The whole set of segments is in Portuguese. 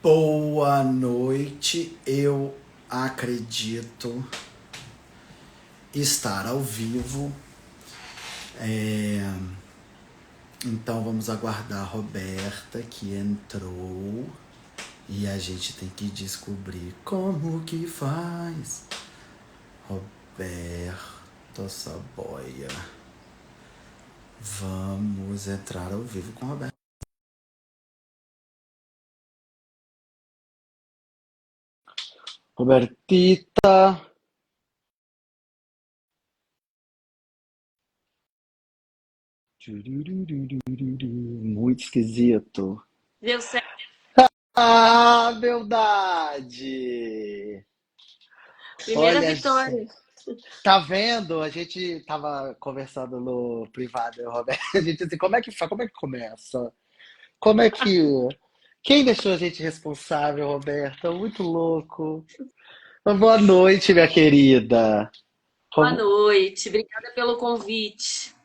Boa noite, eu acredito estar ao vivo. Então vamos aguardar a Roberta que entrou e a gente tem que descobrir como que faz. Roberto Saboia. Vamos entrar ao vivo com a Roberta. Robertita. Muito esquisito. Deu certo. Ah, verdade! Primeira Olha, vitória. tá vendo? A gente tava conversando no privado, eu, Roberto. A gente assim, como é que faz? Como é que começa? Como é que. Quem deixou a gente responsável, Roberta? Muito louco. Mas boa noite, minha querida. Boa noite. Obrigada pelo convite.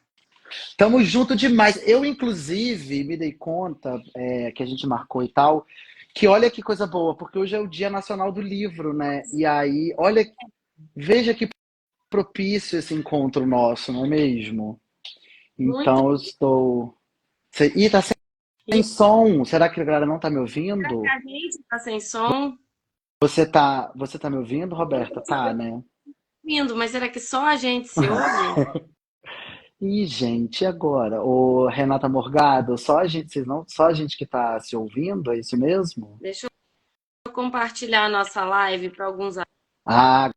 Tamo junto demais. Eu, inclusive, me dei conta que a gente marcou e tal, que olha que coisa boa, porque hoje é o Dia Nacional do Livro, né? E aí, olha, veja que propício esse encontro nosso, não é mesmo? Muito. Então eu estou. Ih, tá sem som. Será que a galera não tá me Será que ouvindo? a gente está sem som? Você tá me ouvindo, Roberta? Tá, Eu tô né? ouvindo, mas será que só a gente se ouve? Ih, gente, e agora? Ô, Renata Morgado, só a gente, vocês não, só a gente que tá se ouvindo, é isso mesmo? Deixa eu compartilhar a nossa live para alguns. Ah,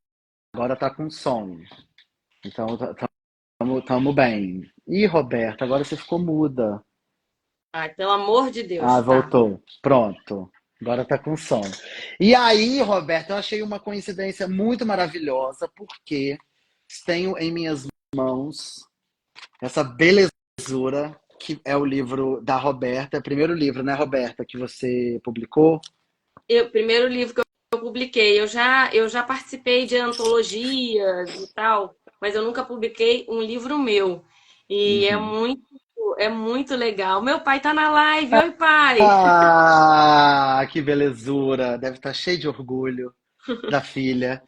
agora tá com som. Então tamo bem. Ih, Roberta, agora você ficou muda. Ai, pelo amor de Deus, Ah, tá. voltou. Pronto. Agora tá com som. E aí, Roberto, eu achei uma coincidência muito maravilhosa, porque tenho em minhas mãos essa belezura que é o livro da Roberta, o primeiro livro, né, Roberta, que você publicou. Primeiro livro que eu publiquei, eu já participei de antologias e tal, mas eu nunca publiquei um livro meu. E Uhum. é muito legal. Meu pai tá na live. Oi, pai! Ah, que belezura! Deve estar cheio de orgulho da filha.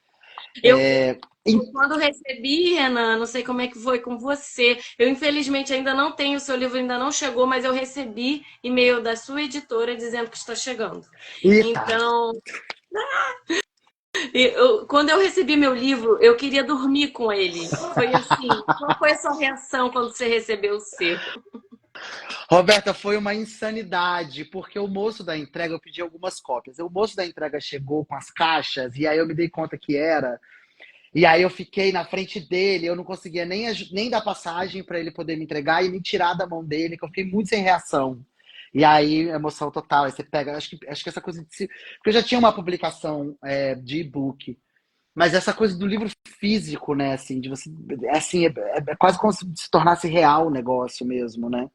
Eu, É, em- quando recebi, Renan, não sei como é que foi com você. Eu, infelizmente, ainda não tenho, o seu livro ainda não chegou, mas eu recebi e-mail da sua editora dizendo que está chegando. Eita! Então, quando eu recebi meu livro, eu queria dormir com ele. Foi assim. Qual foi a sua reação quando você recebeu o seu? Roberta, foi uma insanidade, porque o moço da entrega, eu pedi algumas cópias. O moço da entrega chegou com as caixas, e aí eu me dei conta que era. E aí eu fiquei na frente dele, eu não conseguia nem dar passagem para ele poder me entregar e me tirar da mão dele, que eu fiquei muito sem reação. E aí, emoção total. Aí você pega, acho que essa coisa de. Porque eu já tinha uma publicação de e-book, mas essa coisa do livro físico, né, assim, de você. Assim, é quase como se tornasse real o negócio mesmo, né?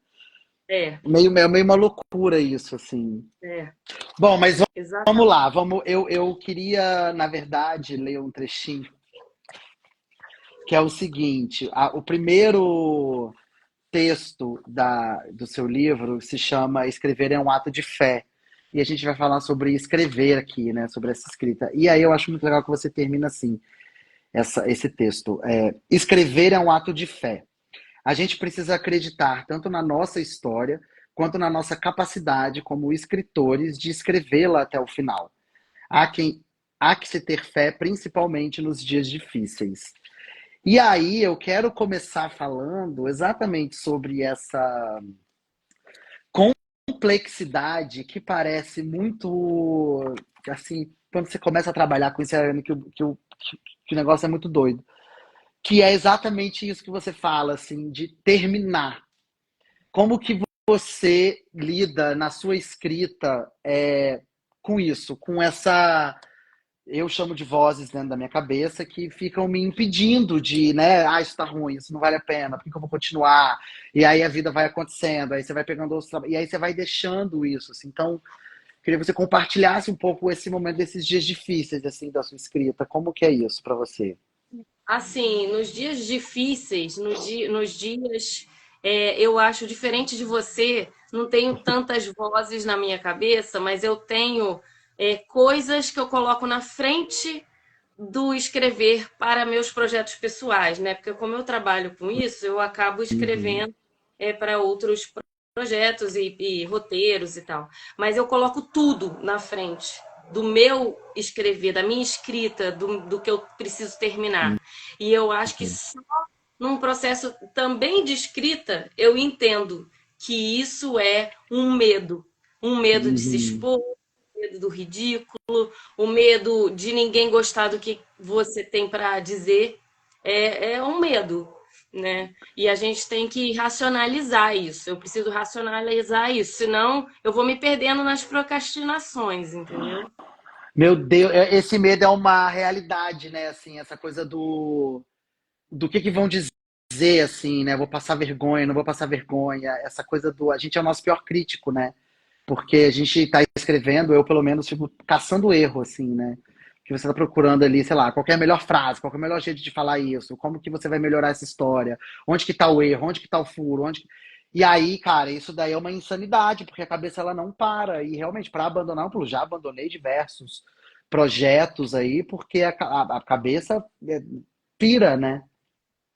É, Meio uma loucura isso, assim. é, Bom, mas vamos exatamente. lá. Eu queria, na verdade, ler um trechinho, que é o seguinte: o primeiro texto do seu livro se chama Escrever é um ato de fé. E a gente vai falar sobre escrever aqui, né? Sobre essa escrita. E aí eu acho muito legal que você termina assim, esse texto. Escrever é um ato de fé. A gente precisa acreditar tanto na nossa história quanto na nossa capacidade como escritores de escrevê-la até o final. Há quem há que se ter fé, principalmente nos dias difíceis. E aí eu quero começar falando exatamente sobre essa complexidade que parece muito assim, quando você começa a trabalhar com isso, que o negócio é muito doido. Que é exatamente isso que você fala, assim, de terminar. Como que você lida na sua escrita com isso, com essa, eu chamo de vozes dentro da minha cabeça que ficam me impedindo de, né? Ah, isso tá ruim, isso não vale a pena, por que eu vou continuar? E aí a vida vai acontecendo, aí você vai pegando outros e aí você vai deixando isso, assim. Então, queria que você compartilhasse um pouco esse momento desses dias difíceis, assim, da sua escrita. Como que é isso para você? Assim, nos dias difíceis, nos dias, eu acho diferente de você. não tenho tantas vozes na minha cabeça, mas eu tenho coisas que eu coloco na frente do escrever para meus projetos pessoais, né? Porque como eu trabalho com isso, eu acabo Uhum, escrevendo para outros projetos e roteiros e tal. Mas eu coloco tudo na frente do meu escrever, da minha escrita, do que eu preciso terminar. E eu acho que uhum, só num processo também de escrita eu entendo que isso é um medo de se uhum. expor, um medo do ridículo, o medo de ninguém gostar do que você tem para dizer. É um medo, né? E a gente tem que racionalizar isso. Eu preciso racionalizar isso, senão eu vou me perdendo nas procrastinações, entendeu? Meu Deus, esse medo é uma realidade, né? Assim, essa coisa do que vão dizer, assim, né? Vou passar vergonha, não vou passar vergonha. Essa coisa do. A gente é o nosso pior crítico, né? Porque a gente está escrevendo, eu pelo menos fico caçando erro, assim, né? Que você está procurando ali, sei lá, qual que é a melhor frase, qual que é o melhor jeito de falar isso, como que você vai melhorar essa história, onde que tá o erro, onde que tá o furo, E aí, cara, isso daí é uma insanidade, porque a cabeça ela não para. E realmente, para abandonar, eu já abandonei diversos projetos aí, porque a cabeça pira, né?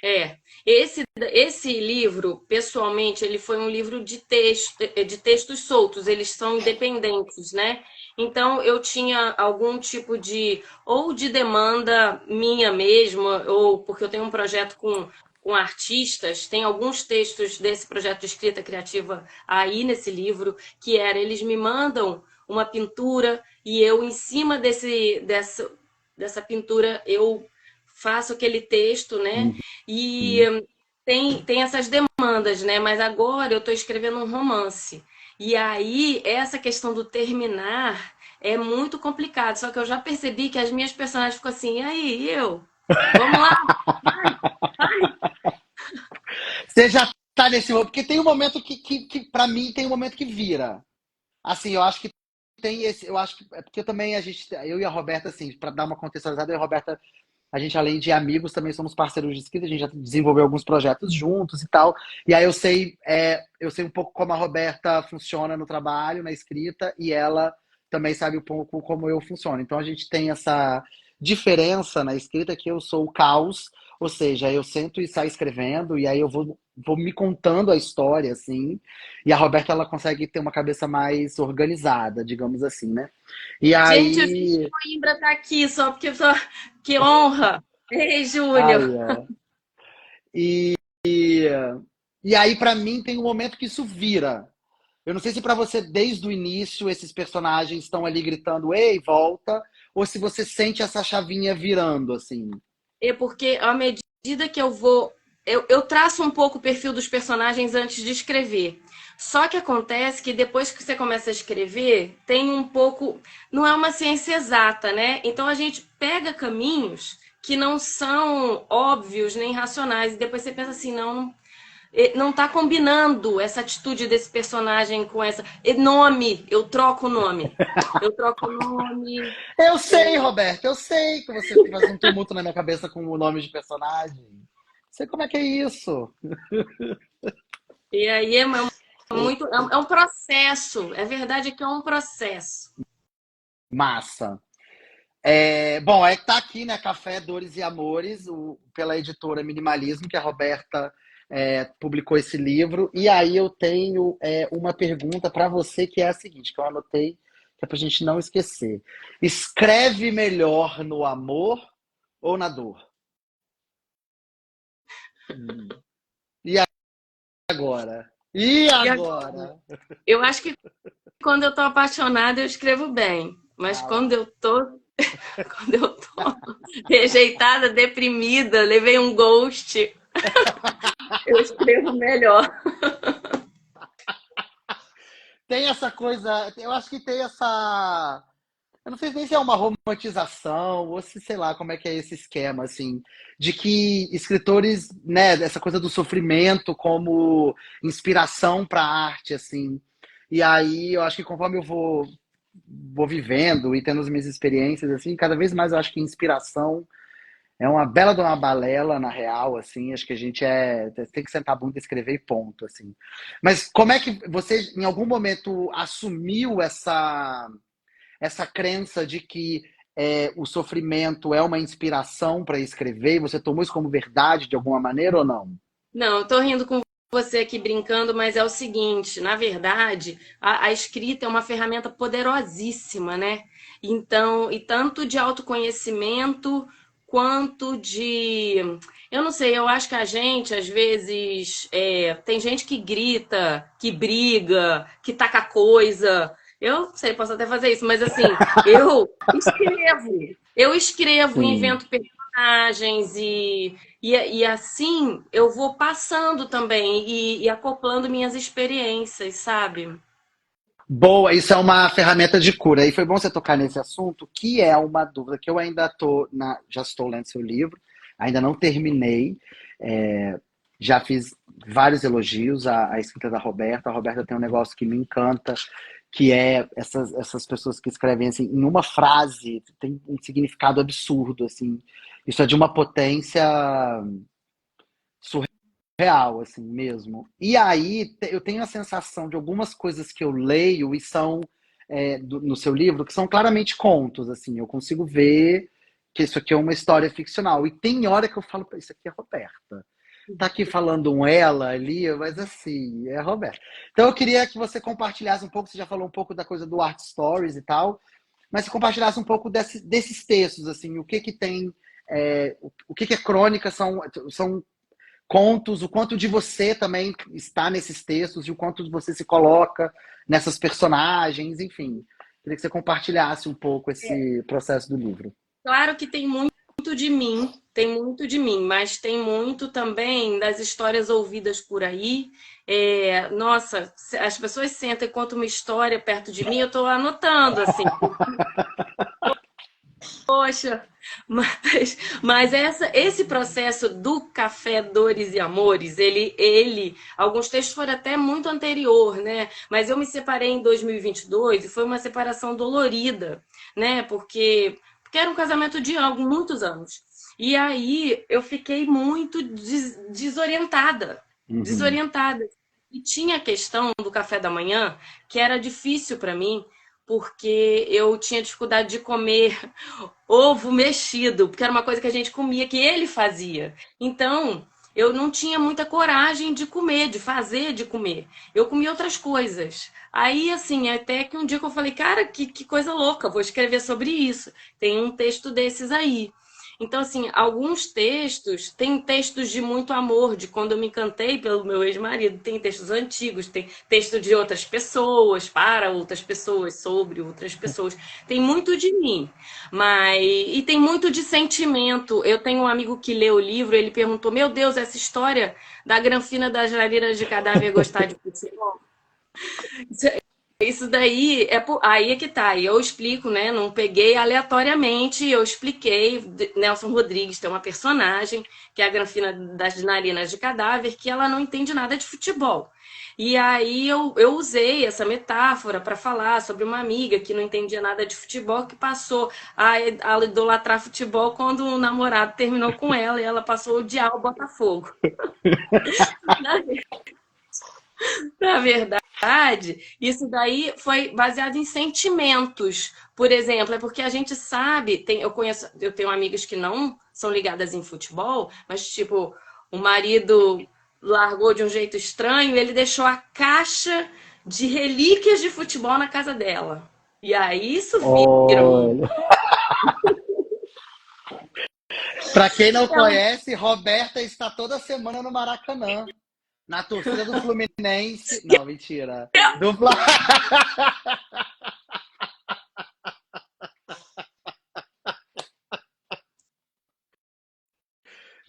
É, esse livro, pessoalmente, ele foi um livro de textos soltos, eles são independentes, né? Então eu tinha algum tipo ou de demanda minha mesma, ou porque eu tenho um projeto com artistas, tem alguns textos desse projeto de escrita criativa aí nesse livro, que era, eles me mandam uma pintura e eu, em cima dessa pintura, eu faço aquele texto, né? E Uhum. tem essas demandas, né? Mas agora eu estou escrevendo um romance. E aí, essa questão do terminar é muito complicado. Só que eu já percebi que as minhas personagens ficam assim, e aí, eu? Vamos lá? Vai, vai. Você já tá nesse momento, porque tem um momento que para mim, tem um momento que vira. Assim, eu acho que tem esse, eu acho que é porque também eu e a Roberta, assim, para dar uma contextualizada, eu e a Roberta, a gente além de amigos também somos parceiros de escrita, a gente já desenvolveu alguns projetos juntos e tal. E aí eu sei um pouco como a Roberta funciona no trabalho, na escrita, e ela também sabe um pouco como eu funciono. Então a gente tem essa diferença na escrita que eu sou o caos, ou seja, eu sento e saio escrevendo, e aí vou me contando a história, assim, e a Roberta ela consegue ter uma cabeça mais organizada, digamos assim, né? E Gente, o Júnior aí. Coimbra tá aqui, só porque eu tô... Que honra! Ei, Ai, Júnior! é. E, e aí, pra mim, tem um momento que isso vira. Eu não sei se pra você, desde o início, esses personagens estão ali gritando, ei, volta, ou se você sente essa chavinha virando, assim. É porque à medida que eu vou. Eu traço um pouco o perfil dos personagens antes de escrever. Só que acontece que depois que você começa a escrever, tem um pouco. Não é uma ciência exata, né? Então a gente pega caminhos que não são óbvios nem racionais. E depois você pensa assim, não tá combinando essa atitude desse personagem com essa. Nome, eu troco o nome. Eu troco o nome. Eu sei, Roberto, eu sei que você faz um tumulto na minha cabeça com o nome de personagem. Sei como é que é isso. E aí é um processo. É verdade que é um processo. Massa. Bom, é que tá aqui, né? Café, Dores e Amores, pela editora Minimalismo, que a Roberta publicou esse livro. E aí eu tenho uma pergunta para você que é a seguinte, que eu anotei, que é pra gente não esquecer. Escreve melhor no amor ou na dor? E agora? E E agora? agora? Eu acho que quando eu tô apaixonada, eu escrevo bem. Mas Ah lá. quando eu tô rejeitada, deprimida, levei um ghost, eu escrevo melhor. Tem essa coisa, eu acho que tem essa. Eu não sei nem se é uma romantização ou se sei lá como é que é esse esquema, assim, de que escritores, né, essa coisa do sofrimento como inspiração para a arte, assim. E aí eu acho que conforme vou vivendo e tendo as minhas experiências, assim, cada vez mais eu acho que inspiração É uma bela de uma balela, na real, assim. Acho que a gente tem que sentar a bunda e escrever e ponto, assim. Mas como é que você, em algum momento, assumiu essa crença de que o sofrimento é uma inspiração para escrever? Você tomou isso como verdade de alguma maneira ou não? Não, eu tô rindo com você aqui brincando, mas é o seguinte, na verdade, a escrita é uma ferramenta poderosíssima, né? Então, e tanto de autoconhecimento quanto de, eu não sei, eu acho que a gente, às vezes, tem gente que grita, que briga, que taca coisa. Eu não sei, posso até fazer isso, mas assim, eu escrevo, Sim. invento personagens e assim eu vou passando também e acoplando minhas experiências, sabe? Boa, isso é uma ferramenta de cura. E foi bom você tocar nesse assunto, que é uma dúvida que eu ainda já estou lendo seu livro, ainda não terminei. É, já fiz vários elogios à escrita da Roberta. A Roberta tem um negócio que me encanta, que é essas pessoas que escrevem assim, em uma frase, tem um significado absurdo, assim. Isso é de uma potência real, assim mesmo. E aí eu tenho a sensação de algumas coisas que eu leio e são no seu livro que são claramente contos, assim. Eu consigo ver que isso aqui é uma história ficcional. E tem hora que eu falo, "Pô, isso aqui é Roberta. Tá aqui falando um ela ali, mas assim, é Roberta. Então eu queria que você compartilhasse um pouco, você já falou um pouco da coisa do Art Stories e tal, mas se compartilhasse um pouco desses textos, assim, o que que tem, o que que é crônica, são contos, o quanto de você também está nesses textos e o quanto você se coloca nessas personagens, enfim. Queria que você compartilhasse um pouco esse processo do livro. Claro que tem muito de mim, mas tem muito também das histórias ouvidas por aí. Nossa, as pessoas sentam e contam uma história perto de mim, eu estou anotando, assim, poxa, mas esse processo do Café Dores e Amores, alguns textos foram até muito anterior, né? Mas eu me separei em 2022 e 22 e foi uma separação dolorida, né? Porque era um casamento de muitos anos. E aí eu fiquei muito desorientada, Uhum. desorientada. E tinha a questão do café da manhã, que era difícil para mim, porque eu tinha dificuldade de comer ovo mexido, porque era uma coisa que a gente comia, que ele fazia. Então, eu não tinha muita coragem de comer, de fazer, de comer. Eu comia outras coisas. Aí, assim, até que um dia que eu falei, cara, que coisa louca, vou escrever sobre isso. Tem um texto desses aí. Então, assim, alguns textos, tem textos de muito amor, de quando eu me encantei pelo meu ex-marido, tem textos antigos, tem texto de outras pessoas, para outras pessoas, sobre outras pessoas. Tem muito de mim. E tem muito de sentimento. Eu tenho um amigo que leu o livro, ele perguntou: Meu Deus, essa história da granfina das lareiras de cadáver gostar de futebol? Isso daí aí é que tá. E eu explico, né? Não peguei aleatoriamente, eu expliquei. Nelson Rodrigues tem uma personagem, que é a Granfina das Narinas de Cadáver, que ela não entende nada de futebol. E aí eu usei essa metáfora para falar sobre uma amiga que não entendia nada de futebol, que passou a idolatrar futebol quando o namorado terminou com ela e ela passou a odiar o Botafogo. Na verdade, isso daí foi baseado em sentimentos. Por exemplo, é porque a gente sabe, eu tenho amigas que não são ligadas em futebol, mas tipo, o marido largou de um jeito estranho, ele deixou a caixa de relíquias de futebol na casa dela. E aí isso vira um. Olha. Para quem não conhece, Roberta está toda semana no Maracanã, na torcida do Fluminense. Não, mentira. Do Fla...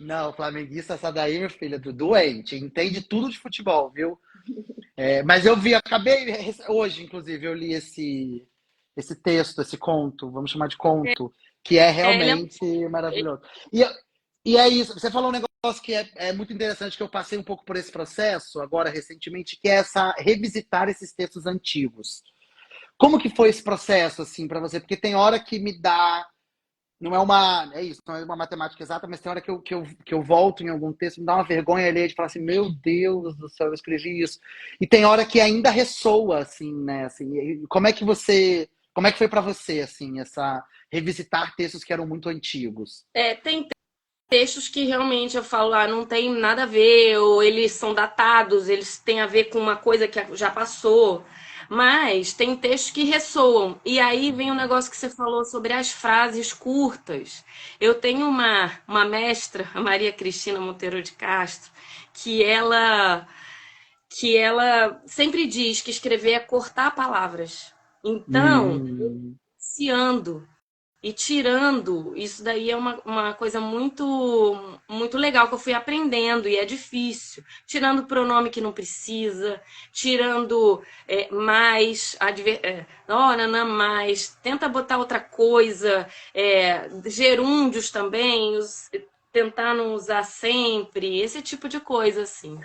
Não, flamenguista, essa daí, meu filho, é do doente. Entende tudo de futebol, viu? Mas eu vi, acabei hoje, inclusive, eu li esse texto, esse conto, vamos chamar de conto, que é Ele é realmente maravilhoso. E, e é isso, você falou um negócio que é muito interessante, que eu passei um pouco por esse processo agora recentemente, que é revisitar esses textos antigos. Como que foi esse processo, assim, para você? Porque tem hora que me dá não é uma, é isso, não é uma matemática exata, mas tem hora que eu volto em algum texto, me dá uma vergonha ali de falar assim, meu Deus do céu, eu escrevi isso. E tem hora que ainda ressoa, assim, né? Assim, como é que foi para você, assim, essa revisitar textos que eram muito antigos? Tem textos que realmente eu falo, não tem nada a ver, ou eles são datados, eles têm a ver com uma coisa que já passou. Mas tem textos que ressoam. E aí vem o negócio que você falou sobre as frases curtas. Eu tenho uma mestra, a Maria Cristina Monteiro de Castro, que ela, que ela sempre diz que escrever é cortar palavras. Então, Hum, se ando e tirando, isso daí é uma coisa muito legal que eu fui aprendendo e é difícil. Tirando pronome que não precisa, tirando mais, nanã, mais, tenta botar outra coisa, gerúndios também, tentar não usar sempre, esse tipo de coisa, assim.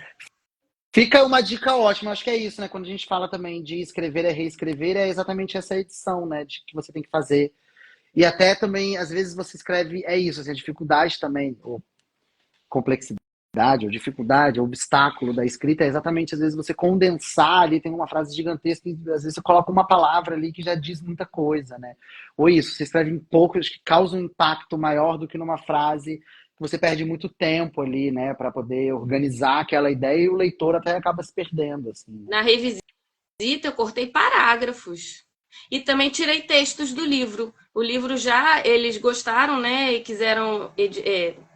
Fica uma dica ótima, acho que é isso, né? Quando a gente fala também de escrever é reescrever, é exatamente essa edição, né? De que você tem que fazer. E até também, às vezes você escreve, é isso, assim, a dificuldade também, ou complexidade, ou dificuldade, ou obstáculo da escrita é exatamente, às vezes, você condensar ali, tem uma frase gigantesca, e às vezes você coloca uma palavra ali que já diz muita coisa, né? Ou isso, você escreve em pouco, acho que causa um impacto maior do que numa frase que você perde muito tempo ali, né, para poder organizar aquela ideia e o leitor até acaba se perdendo, assim, né? Na revisita, eu cortei parágrafos. E também tirei textos do livro. O livro já eles gostaram, né, e quiseram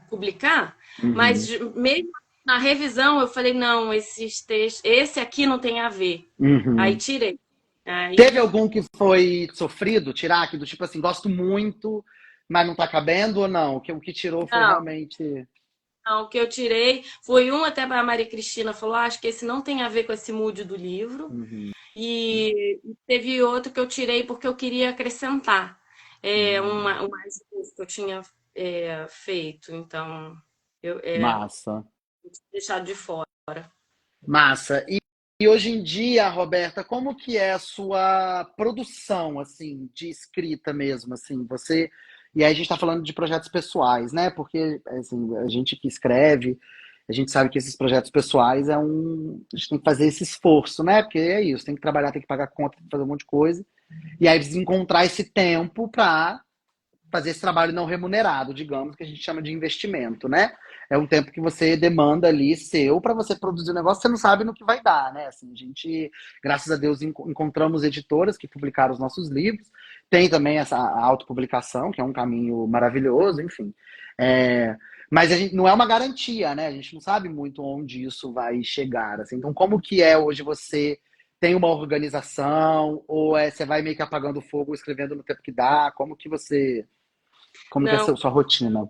publicar, mas Uhum. mesmo na revisão eu falei, não, esses textos, esse aqui não tem a ver. Aí Uhum. tirei. Aí, Teve algum que foi sofrido, tirar, que do tipo assim, gosto muito, mas não tá cabendo ou não? O que tirou foi não, realmente. não, o que eu tirei foi um até para a Maria Cristina falou, acho que esse não tem a ver com esse mood do livro. Uhum. E teve outro que eu tirei porque eu queria acrescentar Hum. um mais que eu tinha feito. Então, eu Massa. deixado de fora. Massa. E hoje em dia, Roberta, como que é a sua produção, assim, de escrita mesmo, assim, você... E aí a gente está falando de projetos pessoais, né? Porque, assim, a gente que escreve, a gente sabe que esses projetos pessoais a gente tem que fazer esse esforço, né? Porque é isso, tem que trabalhar, tem que pagar conta, tem que fazer um monte de coisa. E aí precisa encontrar esse tempo para fazer esse trabalho não remunerado, digamos, que a gente chama de investimento, né? É um tempo que você demanda ali seu para você produzir um negócio, você não sabe no que vai dar, né? Assim, a gente, graças a Deus, encontramos editoras que publicaram os nossos livros. Tem também essa autopublicação, que é um caminho maravilhoso, enfim. É, mas a gente não é uma garantia, né? A gente não sabe muito onde isso vai chegar. Assim. Então, como que é hoje você tem uma organização ou você vai meio que apagando fogo, escrevendo no tempo que dá? Como que é a Não, sua rotina?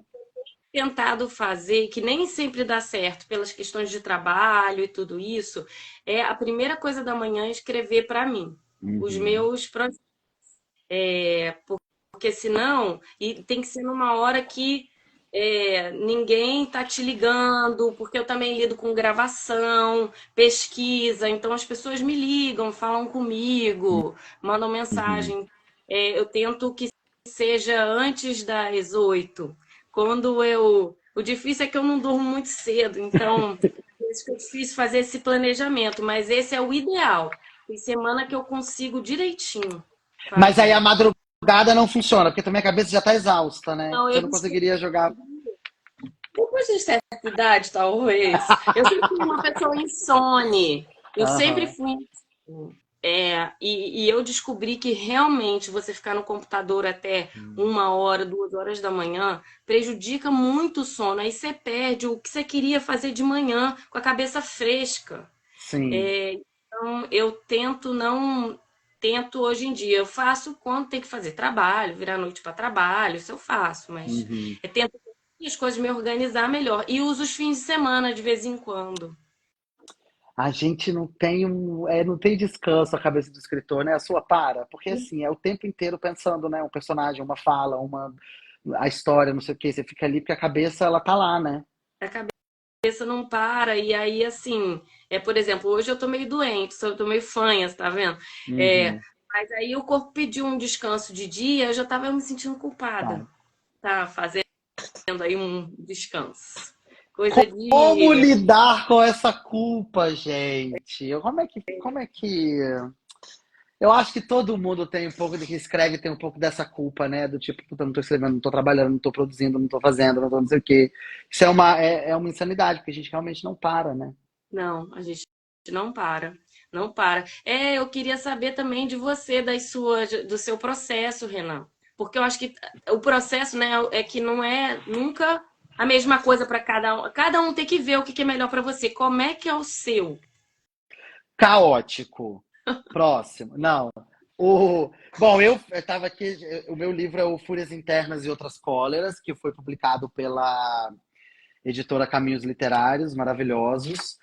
tentado fazer, que nem sempre dá certo pelas questões de trabalho e tudo isso, é a primeira coisa da manhã escrever para mim. Os Uhum, meus projetos. Porque senão, e tem que ser numa hora que ninguém tá te ligando, porque eu também lido com gravação, pesquisa, então as pessoas me ligam, falam comigo, mandam uhum. mensagem. Eu tento que seja antes das 8. Quando eu. O difícil é que eu não durmo muito cedo, então por isso que é difícil fazer esse planejamento, mas esse é o ideal. Tem semana que eu consigo direitinho Mas aí a fazer. madrugada não funciona, porque também a cabeça já tá exausta, né? Não, Você eu não descobri conseguiria jogar. depois de certa idade, talvez. Eu sempre fui uma pessoa insone. Eu sempre Aham. fui. E eu descobri que realmente você ficar no computador até 1 hora, 2 horas da manhã prejudica muito o sono. Aí você perde o que você queria fazer de manhã com a cabeça fresca. Sim. Então, eu tento não. Tento hoje em dia. Eu faço quando tem que fazer trabalho, virar a noite para trabalho, isso eu faço, mas Uhum. tento as coisas me organizar melhor. E uso os fins de semana de vez em quando. A gente não tem descanso a cabeça do escritor, né? A sua para, porque assim, é o tempo inteiro pensando, né? Um personagem, uma fala, a história, não sei o quê. Você fica ali porque a cabeça, ela tá lá, né? A cabeça não para, e aí, assim, por exemplo, hoje eu tô meio doente, eu tô meio fanha, você tá vendo? É, Uhum. mas aí o corpo pediu um descanso de dia, eu já tava me sentindo Tá. culpada. tá fazendo aí um descanso. Coisa Como de. lidar com essa culpa, gente? Como é que... Eu acho que todo mundo tem um pouco de que escreve, tem um pouco dessa culpa, né? Do tipo, puta, não tô escrevendo, não tô trabalhando, não tô produzindo, não tô fazendo, não tô não sei o quê. Isso é uma insanidade, porque a gente realmente não para, né? Não, a gente não para. Não para. Eu queria saber também de você, do seu processo, Renan. Porque eu acho que o processo, né, é que não é nunca a mesma coisa para cada um. Cada um tem que ver o que é melhor para você. Como é que é o seu? Caótico. Próximo. Não. O... Bom, eu estava aqui. O meu livro é o Fúrias Internas e Outras Cóleras, que foi publicado pela editora Caminhos Literários, maravilhosos.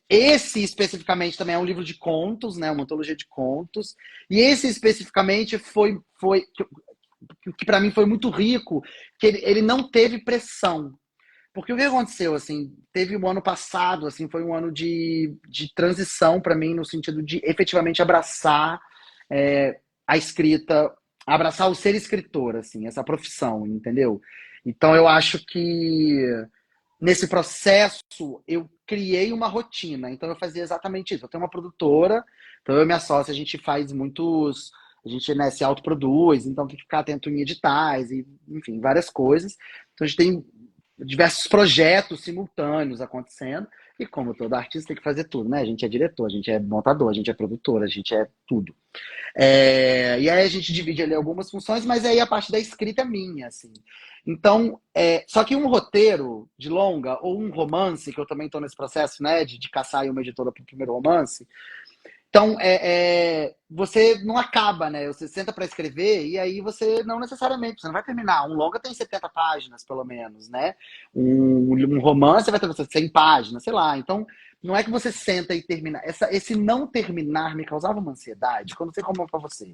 Esse especificamente também é um livro de contos, né? Uma antologia de contos. E esse especificamente foi que para mim foi muito rico, que ele não teve pressão. Porque o que aconteceu, assim, teve o ano passado, assim, foi um ano de transição para mim, no sentido de efetivamente abraçar a escrita, abraçar o ser escritor, assim, essa profissão, entendeu? Então eu acho que nesse processo eu criei uma rotina, então eu fazia exatamente isso. Eu tenho uma produtora, então eu e minha sócia, a gente faz muitos. A gente, né, se autoproduz, então tem que ficar atento em editais, e, enfim, várias coisas. Então a gente tem diversos projetos simultâneos acontecendo. E como todo artista tem que fazer tudo, né? A gente é diretor, a gente é montador, a gente é produtor, a gente é tudo. E aí a gente divide ali algumas funções, mas aí a parte da escrita é minha, assim. Então, só que um roteiro de longa ou um romance, que eu também estou nesse processo, né, de caçar aí uma editora para o primeiro romance, então, você não acaba, né? Você senta para escrever e aí você não necessariamente, você não vai terminar. Um longa tem 70 páginas, pelo menos, né? Um romance vai ter 100 páginas, sei lá. Então, não é que você senta e termina. Esse não terminar me causava uma ansiedade, quando você como para você.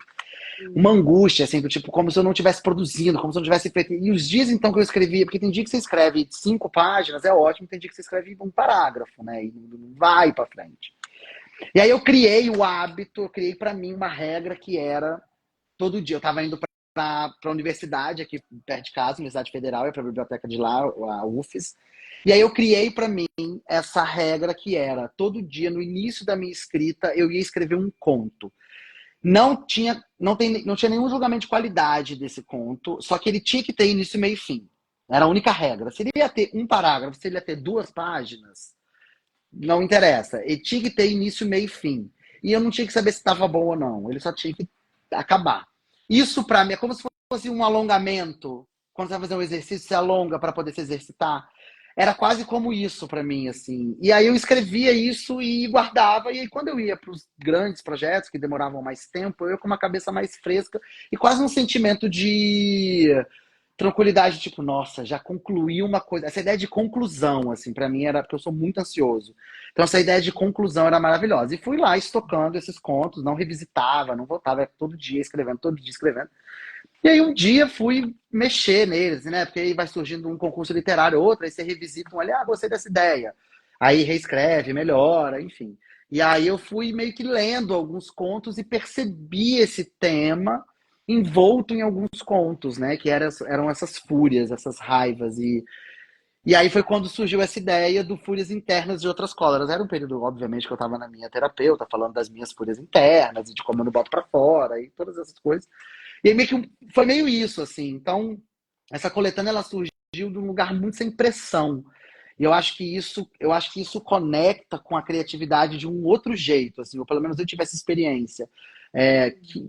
Uma angústia, assim, do tipo, como se eu não estivesse produzindo, como se eu não tivesse feito. E os dias, então, que eu escrevia, porque tem dia que você escreve 5 páginas, é ótimo, tem dia que você escreve um parágrafo, né? E não vai para frente. E aí eu criei o hábito, eu criei para mim uma regra que era todo dia. Eu estava indo para a universidade aqui perto de casa, Universidade Federal, para a biblioteca de lá, a UFES. E aí eu criei para mim essa regra que era todo dia, no início da minha escrita, eu ia escrever um conto. Não tinha nenhum julgamento de qualidade desse conto, só que ele tinha que ter início, meio e fim. Era a única regra. Se ele ia ter um parágrafo, se ele ia ter 2 páginas, não interessa. Ele tinha que ter início, meio e fim. E eu não tinha que saber se estava bom ou não. Ele só tinha que acabar. Isso, para mim, é como se fosse um alongamento. Quando você vai fazer um exercício, você alonga para poder se exercitar. Era quase como isso para mim, assim. E aí eu escrevia isso e guardava. E aí, quando eu ia para os grandes projetos, que demoravam mais tempo, eu ia com uma cabeça mais fresca e quase um sentimento de tranquilidade, tipo, nossa, já concluí uma coisa. Essa ideia de conclusão, assim, pra mim era porque eu sou muito ansioso. Então, essa ideia de conclusão era maravilhosa. E fui lá estocando esses contos, não revisitava, não voltava, era todo dia escrevendo, todo dia escrevendo. E aí, um dia fui mexer neles, né? Porque aí vai surgindo um concurso literário, outro, aí você revisita um ali, gostei dessa ideia. Aí reescreve, melhora, enfim. E aí eu fui meio que lendo alguns contos e percebi esse tema envolto em alguns contos, né? Que eram essas fúrias, essas raivas. E aí foi quando surgiu essa ideia do Fúrias Internas e Outras Cóleras. Era um período, obviamente, que eu estava na minha terapeuta, falando das minhas fúrias internas e de como eu não boto para fora e todas essas coisas. E aí foi meio isso, assim. Então, essa coletânea ela surgiu de um lugar muito sem pressão. E eu acho que isso conecta com a criatividade de um outro jeito, assim, ou pelo menos eu tive essa experiência.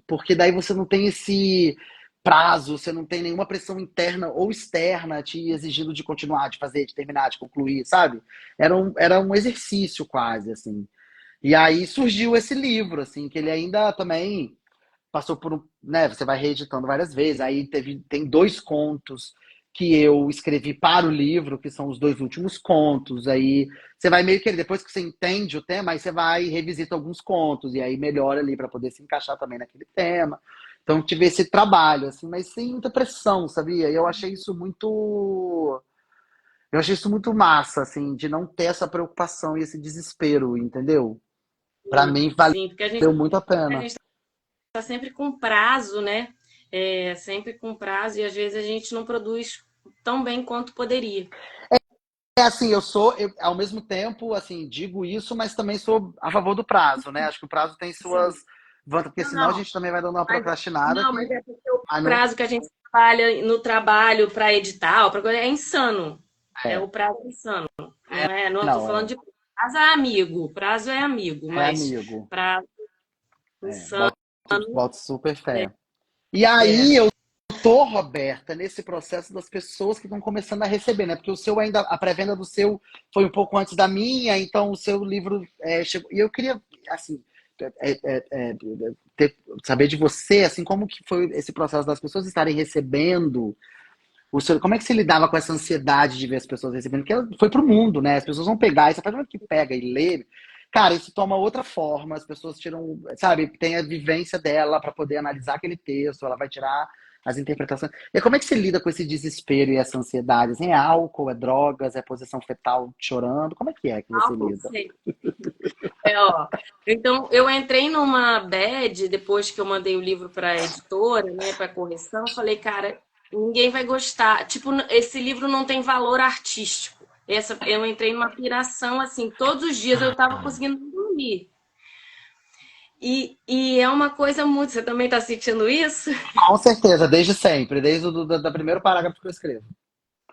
Porque daí você não tem esse prazo, você não tem nenhuma pressão interna ou externa te exigindo de continuar, de fazer, de terminar, de concluir, sabe? Era um exercício quase, assim. E aí surgiu esse livro, assim, que ele ainda também passou por né, você vai reeditando várias vezes. Aí tem 2 contos que eu escrevi para o livro, que são os 2 últimos contos. Aí você vai meio que, depois que você entende o tema, aí você vai e revisita alguns contos, e aí melhora ali para poder se encaixar também naquele tema. Então tive esse trabalho, assim, mas sem muita pressão, sabia? E eu achei isso muito massa, assim, de não ter essa preocupação e esse desespero, entendeu? Para mim, Sim, porque valeu muito a a pena. gente está sempre com prazo, né? sempre com prazo, e às vezes a gente não produz tão bem quanto poderia. É assim, ao mesmo tempo, assim, digo isso, mas também sou a favor do prazo, né? Acho que o prazo tem suas Sim. vantagens, porque Não, senão a não. gente também vai dando uma Mas, procrastinada não, mas que. é porque o Ah, não. prazo que a gente trabalha no trabalho para editar, para coisa é insano. É É, o prazo insano. Não estou não, falando de prazo é amigo, prazo é amigo, é mas amigo. prazo É, insano boto super é. fé. E é. aí eu tô, Roberta, nesse processo das pessoas que estão começando a receber, né? Porque o seu ainda, a pré-venda do seu foi um pouco antes da minha, então o seu livro chegou. E eu queria, assim, é, é, é, saber de você, assim, como que foi esse processo das pessoas estarem recebendo o seu. Como é que você lidava com essa ansiedade de ver as pessoas recebendo? Porque ela foi pro mundo, né? As pessoas vão pegar, e a partir do momento que pega e lê, cara, isso toma outra forma, as pessoas tiram, sabe, tem a vivência dela para poder analisar aquele texto, ela vai tirar as interpretações. E como é que você lida com esse desespero e essa ansiedade? Assim, é álcool, é drogas, é posição fetal chorando? Como é que você Álcool, lida? sei. Ó. Então, eu entrei numa bad depois que eu mandei o livro para a editora, né, para correção. Falei, cara, ninguém vai gostar. Tipo, esse livro não tem valor artístico. Eu entrei numa piração assim. Todos os dias eu tava conseguindo dormir. E é uma coisa muito. Você também tá sentindo isso? Com certeza, desde sempre, desde da primeiro parágrafo que eu escrevo.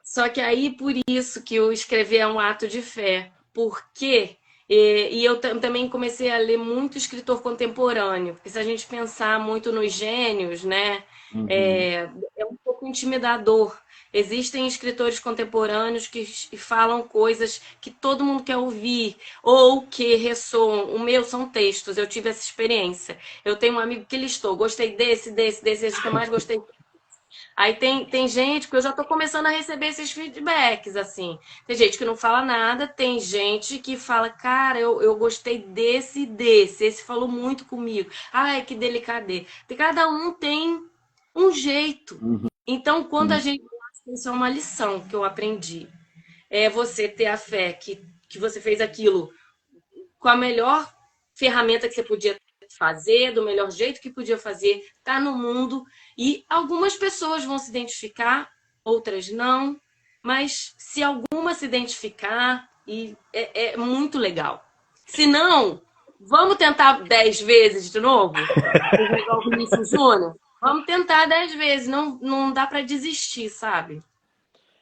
Só que aí, por isso que eu escrever é um ato de fé. Porque e eu também comecei a ler muito escritor contemporâneo, porque se a gente pensar muito nos gênios, né, Uhum. é um pouco intimidador. Existem escritores contemporâneos que falam coisas que todo mundo quer ouvir, ou que ressoam. O meu são textos, eu tive essa experiência. Eu tenho um amigo que listou, gostei desse, esse que eu mais gostei. Aí tem gente que eu já tô começando a receber esses feedbacks, assim. Tem gente que não fala nada, tem gente que fala, cara, eu gostei desse. Esse falou muito comigo. Ai, que delicadeza. Cada um tem um jeito. Uhum. Então, quando a gente. Isso é uma lição que eu aprendi. É você ter a fé que você fez aquilo com a melhor ferramenta que você podia fazer, do melhor jeito que podia fazer, tá no mundo e algumas pessoas vão se identificar, outras não, mas se alguma se identificar, é muito legal. Se não, vamos tentar 10 vezes de novo? Igual o Vinícius Júnior? Vamos tentar 10 vezes, não dá para desistir, sabe?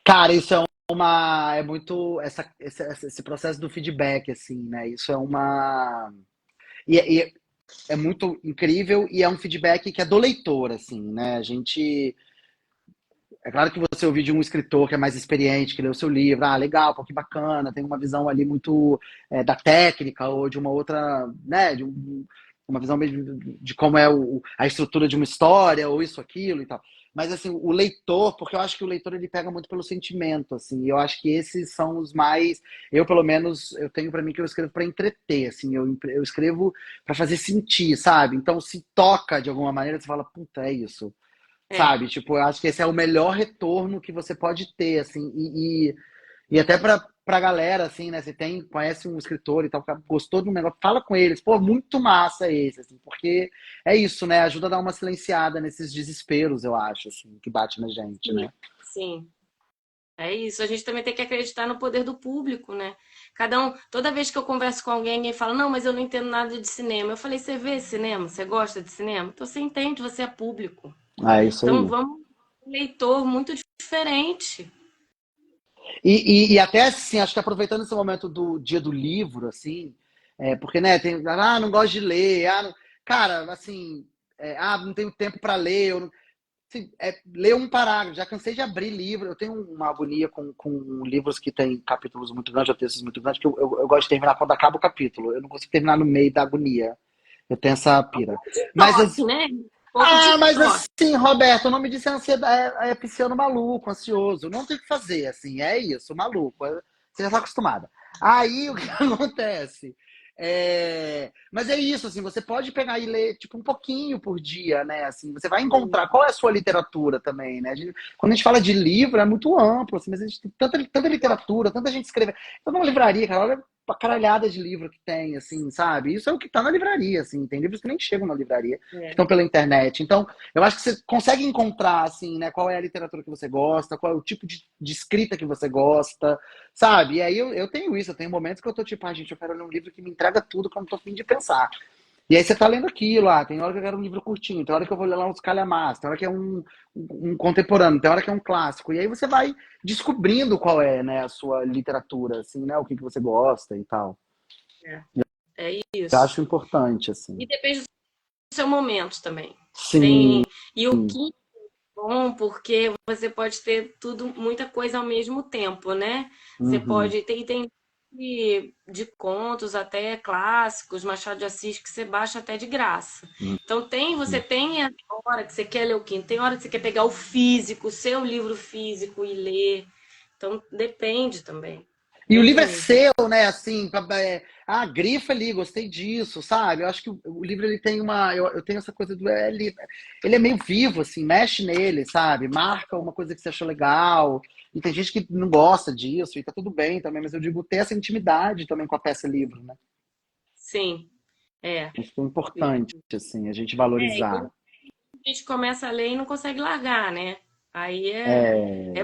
Cara, isso é uma. É muito. Esse processo do feedback, assim, né? Isso é uma. E é muito incrível e é um feedback que é do leitor, assim, né? A gente. É claro que você ouvir de um escritor que é mais experiente, que leu o seu livro, ah, legal, pô, que bacana, tem uma visão ali muito da técnica ou de uma outra, né? Uma visão mesmo de como é a estrutura de uma história ou isso, aquilo e tal. Mas assim, o leitor, porque eu acho que o leitor ele pega muito pelo sentimento, assim, e eu acho que esses são os mais, eu pelo menos, eu tenho pra mim que eu escrevo pra entreter, assim, eu escrevo pra fazer sentir, sabe? Então se toca de alguma maneira, você fala, puta, é isso. É. Sabe? Tipo, eu acho que esse é o melhor retorno que você pode ter, assim, e até pra galera, assim, né? Você conhece um escritor e tal, gostou do negócio, fala com eles, pô, muito massa esse, assim, porque é isso, né? Ajuda a dar uma silenciada nesses desesperos, eu acho, assim, que bate na gente, Sim, né? sim. É isso, a gente também tem que acreditar no poder do público, né? Toda vez que eu converso com alguém, alguém fala, não, mas eu não entendo nada de cinema. Eu falei, você vê cinema? Você gosta de cinema? Então você entende, você é público. É isso Então aí. vamos um leitor muito diferente. E até, assim, acho que aproveitando esse momento do dia do livro, assim, porque, né, não gosto de ler, cara, assim, não tenho tempo para ler, assim, ler um parágrafo, já cansei de abrir livro, eu tenho uma agonia com livros que têm capítulos muito grandes ou textos muito grandes, que eu gosto de terminar quando acaba o capítulo, eu não consigo terminar no meio da agonia, eu tenho essa pira. De Mas, toque, né? Um pouco de mas toque. assim, Roberto, o nome disso é ansiedade, é pisciano maluco, ansioso. Não tem o que fazer, assim, é isso, maluco. Você já está acostumada. Aí o que acontece? Mas é isso, assim, você pode pegar e ler tipo um pouquinho por dia, né? Assim, você vai encontrar qual é a sua literatura também, né? Quando a gente fala de livro, é muito amplo, assim, mas a gente tem tanta literatura, tanta gente escreve. Eu tô numa livraria, cara, olha, a caralhada de livro que tem, assim, sabe? Isso é o que tá na livraria, assim. Tem livros que nem chegam na livraria, que É. estão pela internet. Então, eu acho que você consegue encontrar, assim, né? Qual é a literatura que você gosta, qual é o tipo de escrita que você gosta, sabe? E aí eu tenho isso, eu tenho momentos que eu tô tipo, ah, gente, eu quero ler um livro que me entrega tudo que eu não tô afim de pensar. E aí você tá lendo aquilo, tem hora que eu quero um livro curtinho, tem hora que eu vou ler lá uns calhamaços, tem hora que é um contemporâneo, tem hora que é um clássico. E aí você vai descobrindo qual é, né, a sua literatura, assim, né, o que você gosta e tal. É, é Eu isso. acho importante, E assim. depende do seu momento também. Sim, Tem, e o que é bom, porque você pode ter tudo, muita coisa ao mesmo tempo, né? Você uhum, pode ter, tem de contos até clássicos, Machado de Assis, que você baixa até de graça. Então você uhum. tem a hora que você quer ler o quinto, tem hora que você quer pegar o físico, o seu livro físico e ler. Então depende também. E o Depende livro é muito. seu, né? Assim, grifa ali, gostei disso, sabe? Eu acho que o livro ele tem uma. Eu tenho essa coisa do. Ele é meio vivo, assim, mexe nele, sabe? Marca uma coisa que você achou legal. E tem gente que não gosta disso, e tá tudo bem também, mas eu digo ter essa intimidade também com a peça livro, né? Sim, é. Acho que é importante, assim, a gente É, valorizar. a gente começa a ler e não consegue largar, né? Aí é, É,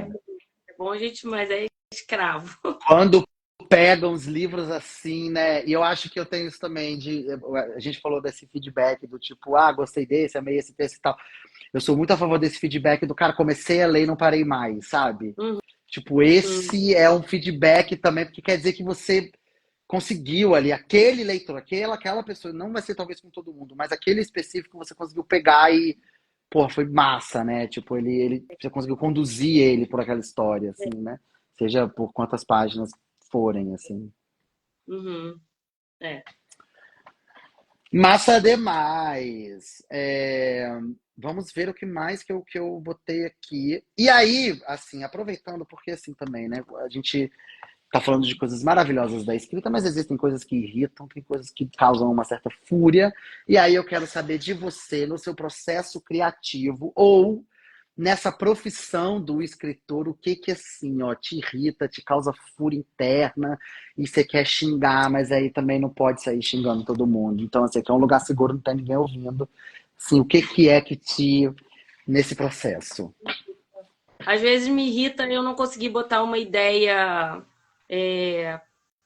é bom a gente, mas é escravo. quando pegam os livros assim, né? E eu acho que eu tenho isso também a gente falou desse feedback do tipo, gostei desse, amei esse texto e tal. Eu sou muito a favor desse feedback do cara, comecei a ler e não parei mais, sabe? Uhum. Tipo, esse é um feedback também, porque quer dizer que você conseguiu ali, aquele leitor, aquela pessoa, não vai ser talvez com todo mundo, mas aquele específico você conseguiu pegar e, pô, foi massa, né? Tipo, você conseguiu conduzir ele por aquela história, assim, né? Seja por quantas páginas forem, assim. Uhum. É. Massa demais. Vamos ver o que mais que eu botei aqui. E aí, assim, aproveitando, porque assim também, né? A gente tá falando de coisas maravilhosas da escrita, mas existem coisas que irritam, tem coisas que causam uma certa fúria. E aí eu quero saber de você, no seu processo criativo, ou nessa profissão do escritor, o que que assim, ó, te irrita, te causa fúria interna e você quer xingar, mas aí também não pode sair xingando todo mundo. Então, assim, aqui é um lugar seguro, não tem ninguém ouvindo. Assim, o que que é que te nesse processo? Às vezes me irrita eu não conseguir botar uma ideia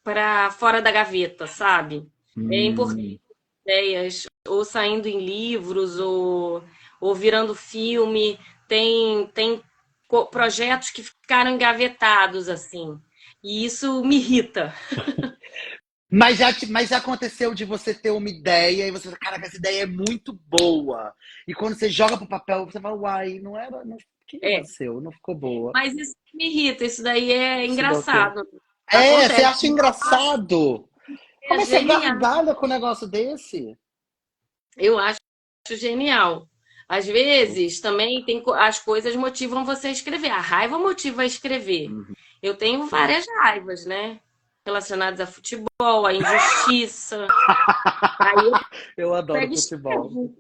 para fora da gaveta, sabe? É importante Hum, ideias, ou saindo em livros, ou virando filme. Tem projetos que ficaram engavetados, assim. E isso me irrita. mas já aconteceu de você ter uma ideia e você fala, caraca, essa ideia é muito boa. E quando você joga pro papel, você fala, uai, não era. Não, o que É, aconteceu? Não ficou boa. mas isso me irrita, isso daí é Isso dá o quê? engraçado. Você Acontece. acha engraçado? É Como é que você genial. gargalha com um negócio desse? Eu acho genial. Às vezes também tem as coisas motivam você a escrever. A raiva motiva a escrever. Uhum. Eu tenho várias raivas, né? Relacionadas a futebol, a injustiça. Aí eu Eu adoro pego e futebol. escrevo.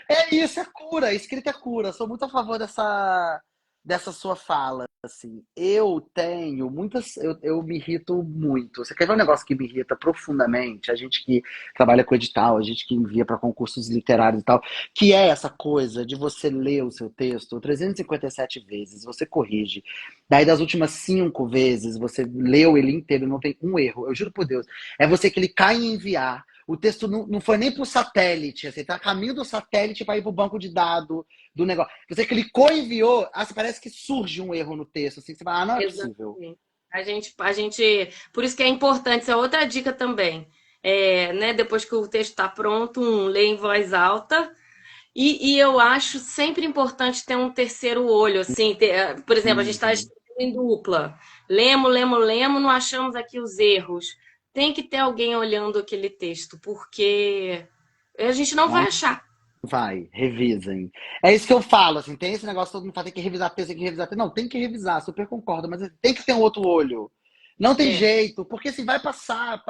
É isso, é cura. Escrita é cura. Sou muito a favor dessa sua fala. Assim, eu tenho muitas. Eu me irrito muito. Você quer ver um negócio que me irrita profundamente? A gente que trabalha com edital, a gente que envia para concursos literários e tal, que é essa coisa de você ler o seu texto 357 vezes, você corrige. Daí, das últimas 5 vezes, você leu ele inteiro, não tem um erro. Eu juro por Deus. É você clicar em enviar. O texto não foi nem para o satélite, você está a caminho do satélite para ir para o banco de dados do negócio. Você clicou e enviou, parece que surge um erro no texto, assim, você fala, não é possível. Exatamente. Por isso que é importante, essa é outra dica também. É, né, depois que o texto está pronto, lê em voz alta. E eu acho sempre importante ter um terceiro olho, assim, por exemplo, a gente está Uhum. escrevendo em dupla. Lemos, não achamos aqui os erros. Tem que ter alguém olhando aquele texto, porque a gente não vai Não achar. vai, revisem. É isso que eu falo, assim, tem esse negócio, todo mundo fala, tem que revisar texto, tem que revisar texto. Não, tem que revisar, super concordo, mas tem que ter um outro olho. Não tem É, jeito, porque assim, vai passar.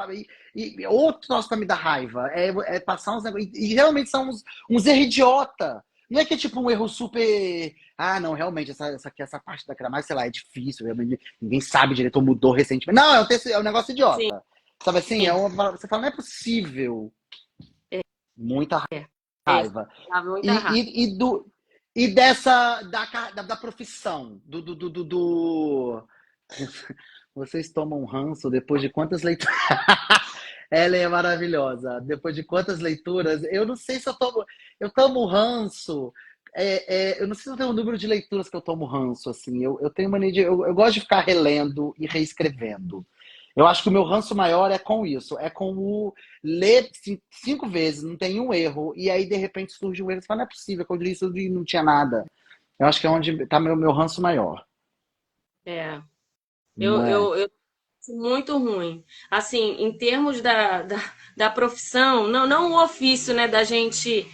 E outro troço pra me dar raiva é passar uns negócios. E geralmente são uns erros idiota. não é que é tipo um erro super. Ah, não, realmente, essa parte da gramática, sei lá, é difícil, realmente, ninguém sabe direito ou mudou recentemente. Não, é um negócio Sim, idiota. Sabe assim? Você fala, não é possível. Muita é, raiva. dava muita raiva. E dessa, da profissão, Vocês tomam ranço depois de quantas leituras? Ela é maravilhosa. Depois de quantas leituras? Eu não sei se eu tomo. Eu tomo ranço. Eu não sei se eu tenho um número de leituras que eu tomo ranço, assim. Eu tenho mania de. Eu gosto de ficar relendo e reescrevendo. Eu acho que o meu ranço maior é com isso. É com o ler 5 vezes, não tem um erro. E aí, de repente, surge um erro. Você fala, não é possível, que eu li isso e não tinha nada. Eu acho que é onde está meu ranço maior. É, Não é? eu acho muito ruim. Assim, em termos da profissão, não o ofício, né, da gente,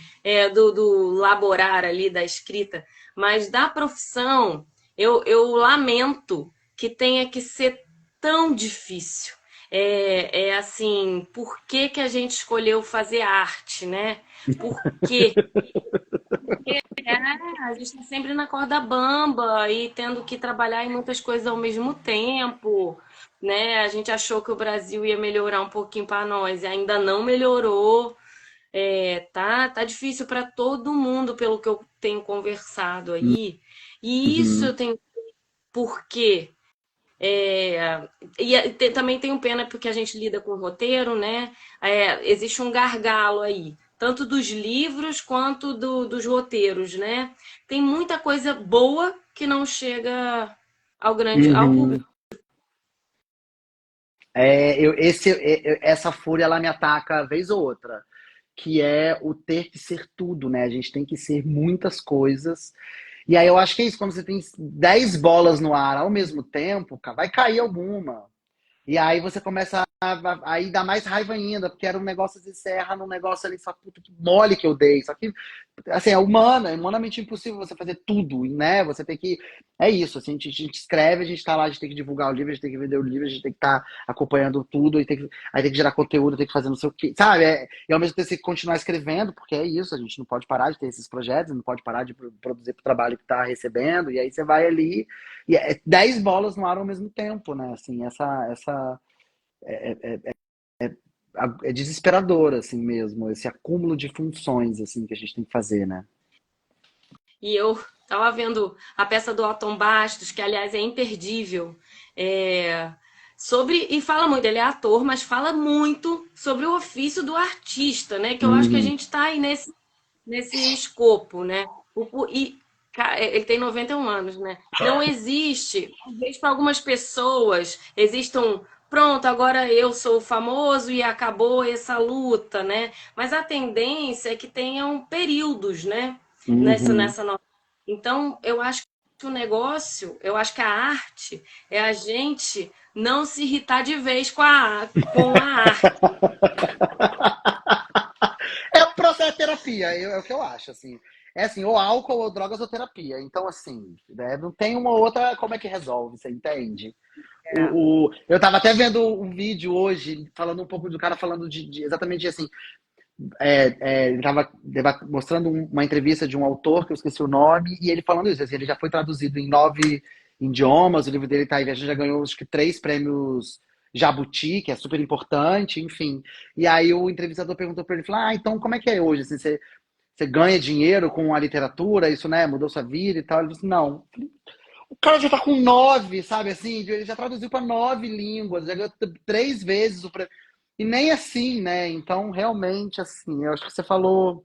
do laborar ali, da escrita, mas da profissão, eu lamento que tenha que ser tão difícil. É assim, por que que a gente escolheu fazer arte, né? Por quê? É, a gente tá sempre na corda bamba e tendo que trabalhar em muitas coisas ao mesmo tempo, né? A gente achou que o Brasil ia melhorar um pouquinho para nós e ainda não melhorou. Tá difícil para todo mundo, pelo que eu tenho conversado aí. E isso Uhum. eu tenho porque também tenho pena porque a gente lida com roteiro, né? Existe um gargalo aí, tanto dos livros quanto dos roteiros, né? Tem muita coisa boa que não chega ao público. Uhum. Essa fúria ela me ataca vez ou outra, que é o ter que ser tudo, né? A gente tem que ser muitas coisas. E aí eu acho que é isso, quando você tem 10 bolas no ar ao mesmo tempo, cara, vai cair alguma. E aí você começa aí dá mais raiva ainda, porque era um negócio, você erra num negócio ali, só puta que mole que eu dei. Só que, assim, é humanamente impossível você fazer tudo, né? Você tem que. É isso, assim, a gente escreve, a gente tá lá, a gente tem que divulgar o livro, a gente tem que vender o livro, a gente tem que estar acompanhando tudo, aí tem que gerar conteúdo, tem que fazer não sei o quê, sabe? E ao mesmo tempo tem que continuar escrevendo, porque é isso, a gente não pode parar de ter esses projetos, não pode parar de produzir pro trabalho que tá recebendo, e aí você vai ali, e 10 bolas no ar ao mesmo tempo, né? Assim, essa é desesperador, assim mesmo, esse acúmulo de funções, assim, que a gente tem que fazer, né? E eu tava vendo a peça do Alton Bastos, que aliás é imperdível, e fala muito, ele é ator, mas fala muito sobre o ofício do artista, né? Que eu acho que a Uhum. gente está aí nesse escopo, né? Ele tem 91 anos, né? Não existe, talvez para algumas pessoas existam, pronto, agora eu sou famoso e acabou essa luta, né? Mas a tendência é que tenham períodos, né? Uhum. Nessa nova. Então, eu acho que eu acho que a arte é a gente não se irritar de vez com a arte. É o processo de terapia, é o que eu acho, assim. É assim, ou álcool, ou drogas, ou terapia. Então, assim, né, não tem uma outra, como é que resolve, você entende? Eu tava até vendo um vídeo hoje, falando um pouco do cara falando exatamente assim, ele estava mostrando uma entrevista de um autor, que eu esqueci o nome, e ele falando isso, assim, ele já foi traduzido em 9 idiomas, o livro dele tá aí, já ganhou acho que 3 prêmios Jabuti, que é super importante, enfim. E aí o entrevistador perguntou para ele, falou, então como é que é hoje? Assim, você ganha dinheiro com a literatura, isso, né, mudou sua vida e tal? Ele disse, não. O cara já tá com 9, sabe assim? Ele já traduziu para 9 línguas, já ganhou 3 vezes o prêmio. E nem assim, né? Então, realmente, assim, eu acho que você falou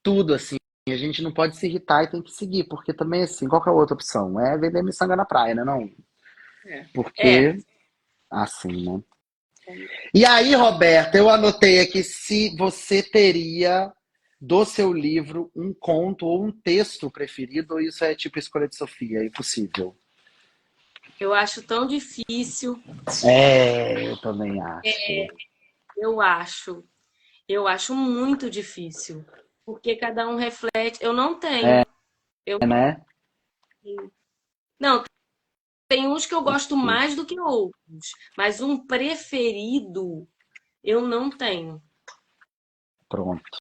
tudo, assim. A gente não pode se irritar e tem que seguir, porque também, assim, qual que é a outra opção? É vender miçanga na praia, né? Não? É, Porque, assim, né? E aí, Roberta, eu anotei aqui se você teria do seu livro um conto ou um texto preferido, ou isso é tipo escolha de Sofia, é impossível. eu acho tão difícil. Eu também acho. Eu acho. Eu acho muito difícil. Porque cada um reflete. Eu não tenho. Eu É, né? não, tem uns que eu gosto mais do que outros. Mas um preferido eu não tenho. Pronto.